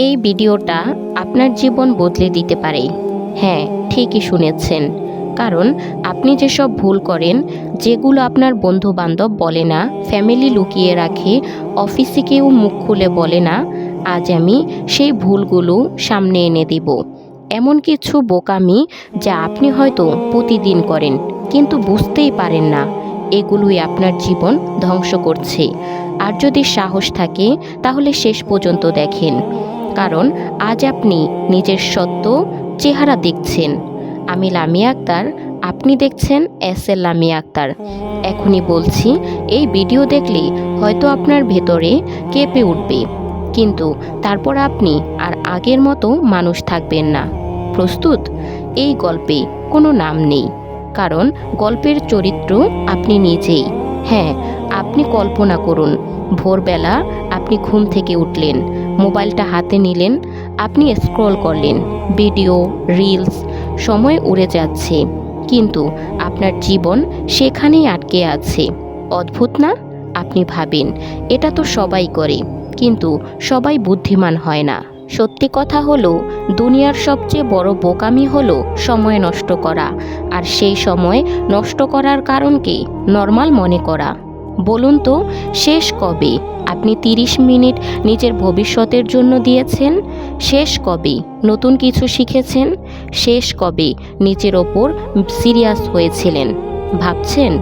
এই ভিডিওটা আপনার জীবন বদলে দিতে পারে। হ্যাঁ, ঠিকই শুনেছেন। কারণ আপনি যেসব ভুল করেন, যেগুলো আপনার বন্ধু বান্ধব বলে না, ফ্যামিলি লুকিয়ে রাখে, অফিসে কেউ মুখ খুলে বলে না, আজ আমি সেই ভুলগুলো সামনে এনে দেব। এমন কিছু বোকামি যা আপনি হয়তো প্রতিদিন করেন, কিন্তু বুঝতেই পারেন না এগুলোই আপনার জীবন ধ্বংস করছে। আর যদি সাহস থাকে তাহলে শেষ পর্যন্ত দেখেন, কারণ আজ আপনি নিজের সত্য চেহারা দেখছেন। আমি লামিয়া আক্তার, আপনি দেখছেন এস.এল. লামিয়া আক্তার। এখনই বলছি, এই ভিডিও দেখলে হয়তো আপনার ভেতরে কেঁপে উঠবে, কিন্তু তারপর আপনি আর আগের মতো মানুষ থাকবেন না। প্রস্তুত? এই গল্পে কোনো নাম নেই, কারণ গল্পের চরিত্র আপনি নিজেই। হ্যাঁ, আপনি কল্পনা করুন, ভোরবেলা আপনি ঘুম থেকে উঠলেন, মোবাইলটা হাতে নিলেন, আপনি স্ক্রল করলেন, ভিডিও, রিলস, সময় উড়ে যাচ্ছে, কিন্তু আপনার জীবন সেখানেই আটকে আছে। অদ্ভুত না? আপনি ভাবেন এটা তো সবাই করে, কিন্তু সবাই বুদ্ধিমান হয় না। সত্যি কথা হলো, দুনিয়ার সবচেয়ে বড় বোকামি হলো সময় নষ্ট করা, আর সেই সময় নষ্ট করার কারণকে নর্মাল মনে করা। বলুন তো, শেষ কবে আপনি 30 মিনিট নিজের ভবিষ্যতের জন্য দিয়েছেন? শেষ কবে নতুন কিছু শিখেছেন? শেষ কবে নিজের ওপর সিরিয়াস হয়েছিলেন? ভাবছেন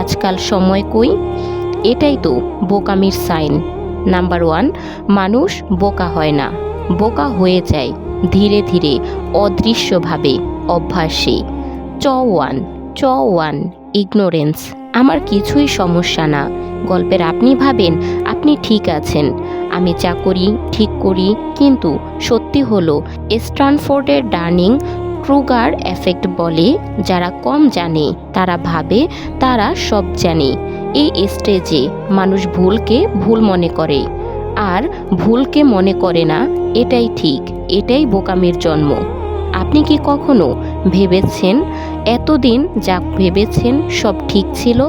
আজকাল সময় কই? এটাই তো বোকামির সাইন। নাম্বার 1, মানুষ বোকা হয় না, বোকা হয়ে যায় ধীরে ধীরে, অদৃশ্যভাবে, অভ্যাসে। চ ওয়ান ইগনোরেন্স। আমার কিছুই সমস্যা না গল্পের আপনি ভাবেন আপনি ঠিক আছেন, আমি যা করি ঠিক করি, কিন্তু সত্যি হলো স্ট্যানফোর্ডের ডার্নিং ক্রুগার এফেক্ট বলে, যারা কম জানে তারা ভাবে তারা সব জানে। এই স্টেজে মানুষ ভুলকে ভুল মনে করে, আর ভুলকে মনে করে না এটাই ঠিক, এটাই বোকামির জন্ম। আপনি কি কখনো ভেবেছেন এতদিন যা ভেবেছেন সব ঠিক ছিল?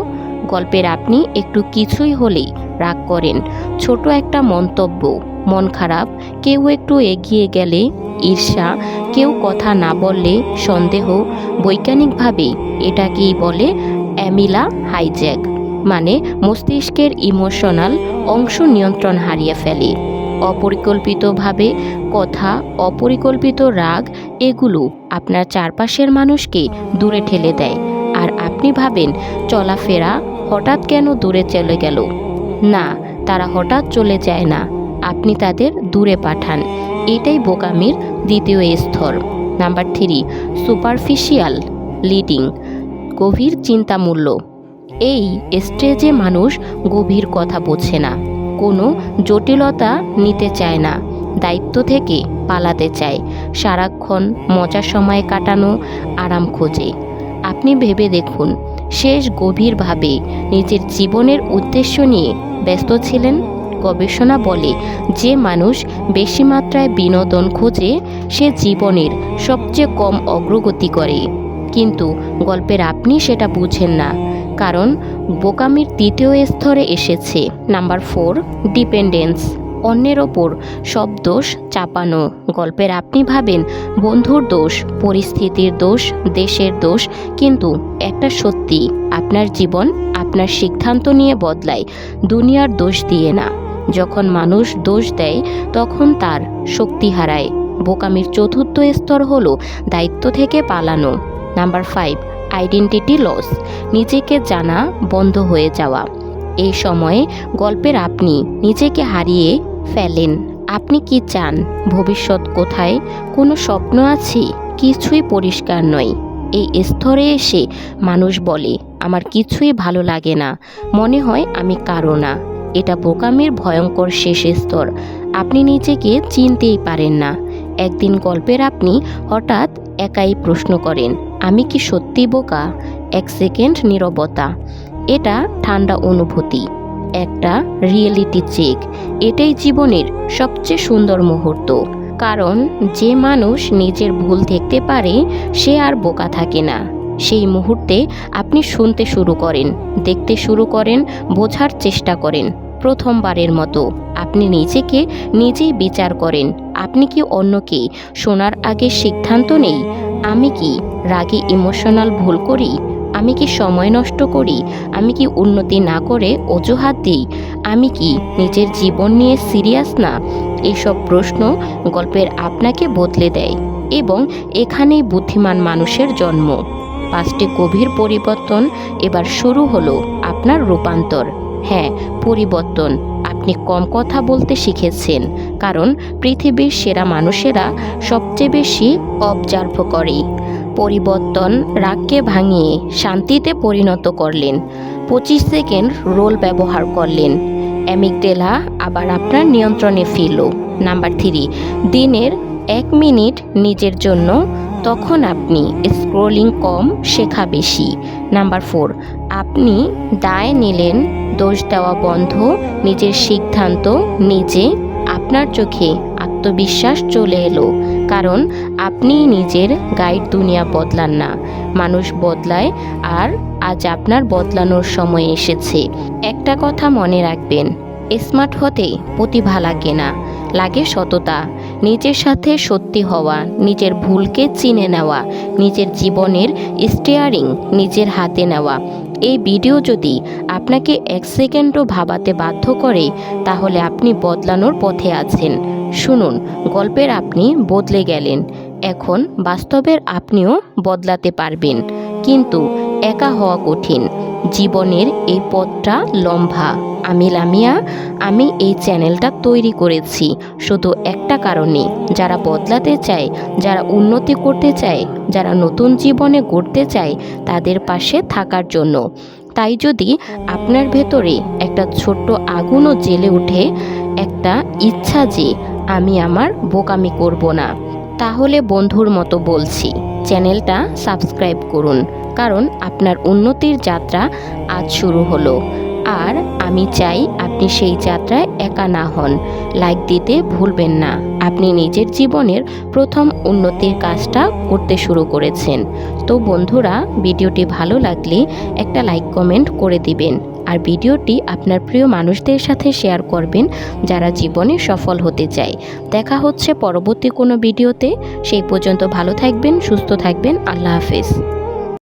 গল্পের আপনি একটু কিছুই হলেই রাগ করেন, ছোট একটা মন্তব্য, মন খারাপ, কেউ একটু এগিয়ে গেলে ঈর্ষা, কেউ কথা না বললে সন্দেহ। বৈজ্ঞানিকভাবে এটাকেই বলে অ্যামিলা হাইজ্যাক, মানে মস্তিষ্কের ইমোশনাল অংশ নিয়ন্ত্রণ হারিয়ে ফেলে। অপরিকল্পিতভাবে কথা, অপরিকল্পিত রাগ, এগুলো আপনার চারপাশের মানুষকে দূরে ঠেলে দেয়, আর আপনি ভাবেন চলাফেরা হঠাৎ কেন দূরে চলে গেল। না, তারা হঠাৎ চলে যায় না, আপনি তাদের দূরে পাঠান। এটাই বোকামির দ্বিতীয় স্তর। নাম্বার 3, সুপারফিশিয়াল লিডিং, গভীর চিন্তামূল্য। এই স্টেজে মানুষ গভীর কথা বোঝে না, কোনো জটিলতা নিতে চায় না, দায়িত্ব থেকে পালাতে চায়, সারাক্ষণ মজার সময় কাটানো, আরাম খোঁজে। আপনি ভেবে দেখুন, শেষ গভীরভাবে নিজের জীবনের উদ্দেশ্য নিয়ে ব্যস্ত ছিলেন। গবেষণা বলে, যে মানুষ বেশি মাত্রায় বিনোদন খোঁজে সে জীবনের সবচেয়ে কম অগ্রগতি করে। কিন্তু গল্পের আপনি সেটা বুঝেন না, কারণ বোকামির তৃতীয় স্তরে এসেছে। নাম্বার 4, ডিপেন্ডেন্স, অন্যের ওপর সব দোষ চাপানো। গল্পের আপনি ভাবেন বন্ধুর দোষ, পরিস্থিতির দোষ, দেশের দোষ, কিন্তু একটা সত্যি, আপনার জীবন আপনার সিদ্ধান্ত নিয়ে বদলায়, দুনিয়ার দোষ দিয়ে না। যখন মানুষ দোষ দেয় তখন তার শক্তি হারায়। বোকামির চতুর্থ স্তর হলো দায়িত্ব থেকে পালানো। নাম্বার 5, আইডেন্টিটি লস, নিজেকে জানা বন্ধ হয়ে যাওয়া। এই সময়ে গল্পের আপনি নিজেকে হারিয়ে ফেলেন। আপনি কি চান? ভবিষ্যৎ কোথায়? কোনো স্বপ্ন আছে? কিছুই পরিষ্কার নয়। এই স্তরে এসে মানুষ বলে, আমার কিছুই ভালো লাগে না, মনে হয় আমি কারো না। এটা বোকামির ভয়ঙ্কর শেষ স্তর। আপনি নিজেকে চিনতেই পারেন না। একদিন গল্পের আপনি হঠাৎ একাই প্রশ্ন করেন, আমি কি সত্যি বোকা? 1 সেকেন্ড নীরবতা, এটা ঠান্ডা অনুভূতি, একটা রিয়েলিটি চেক। এটাই জীবনের সবচেয়ে সুন্দর মুহূর্ত, কারণ যে মানুষ নিজের ভুল দেখতে পারে সে আর বোকা থাকে না। সেই মুহূর্তে আপনি শুনতে শুরু করেন, দেখতে শুরু করেন, বোঝার চেষ্টা করেন। প্রথমবারের মতো আপনি নিজেকে নিজেই বিচার করেন, আপনি কি অন্যকে শোনার আগে সিদ্ধান্ত নেই? আমি কি রাগে ইমোশনাল ভুল করি? আমি কি সময় নষ্ট করি? আমি কি উন্নতি না করে অজুহাত দিই? আমি কি নিজের জীবন নিয়ে সিরিয়াস না? এইসব প্রশ্ন গল্পের আপনাকে বদলে দেয় এবং এখানেই বুদ্ধিমান মানুষের জন্ম। 5টি গভীর পরিবর্তন, এবার শুরু হলো আপনার রূপান্তর। হ্যাঁ, পরিবর্তন। আপনি কম কথা বলতে শিখেছেন, কারণ পৃথিবীর সেরা মানুষেরা সবচেয়ে বেশি অবজার্ভ করে। পরিবর্তন রাগকে ভাঙিয়ে শান্তিতে পরিণত করলেন। 25 সেকেন্ড রোল ব্যবহার করলেন, অ্যামিগডেলা আবার আপনার নিয়ন্ত্রণে ফিরল। নাম্বার 3, দিনের 1 মিনিট নিজের জন্য, তখন আপনি স্ক্রলিং কম, শেখা বেশি। নাম্বার 4, আপনি দায় নিলেন, দোষ দেওয়া বন্ধ, নিজের সিদ্ধান্ত নিজে। আপনার চোখে আত্মবিশ্বাস চলে এলো, কারণ আপনি নিজের গাইড। দুনিয়া বদলান না, মানুষ বদলায়, আর আজ আপনার বদলানোর সময় এসেছে। একটা কথা মনে রাখবেন, স্মার্ট হতে প্রতিভা লাগে না, লাগে সততা। নিজের সাথে সত্যি হওয়া, নিজের ভুলকে চিনে নেওয়া, নিজের জীবনের স্টিয়ারিং নিজের হাতে নেওয়া। এই ভিডিও যদি আপনাকে 1 সেকেন্ডও ভাবাতে বাধ্য করে, তাহলে আপনি বদলানোর পথে আছেন। শুনুন, গল্পের আপনি বদলে গেলেন, এখন বাস্তবের আপনিও বদলাতে পারবেন। কিন্তু একা হওয়া কঠিন, জীবনের এই পথটা লম্বা। আমি লামিয়া, আমি এই চ্যানেলটা তৈরি করেছি শুধু একটা কারণে, যারা বদলাতে চায়, যারা উন্নতি করতে চায়, যারা নতুন জীবনে গড়তে চায়, তাদের পাশে থাকার জন্য। তাই যদি আপনার ভেতরে একটা ছোট্ট আগুনও জ্বেলে ওঠে, একটা ইচ্ছা যে আমি আমার বোকামি করব না, তাহলে বন্ধুর মতো বলছি, চ্যানেলটা সাবস্ক্রাইব করুন, কারণ আপনার উন্নতির যাত্রা আজ শুরু হলো। আর আমি চাই আপনি সেই যাত্রায় একা না হন। লাইক দিতে ভুলবেন না, আপনি নিজের জীবনের প্রথম উন্নতির কাজটা করতে শুরু করেছেন। তো বন্ধুরা, ভিডিওটি ভালো লাগলে একটা লাইক কমেন্ট করে দিবেন, আর ভিডিওটি আপনার প্রিয় মানুষদের সাথে শেয়ার করবেন যারা জীবনে সফল হতে চায়। দেখা হচ্ছে পরবর্তী কোনো ভিডিওতে। সেই পর্যন্ত ভালো থাকবেন, সুস্থ থাকবেন। আল্লাহ হাফেজ।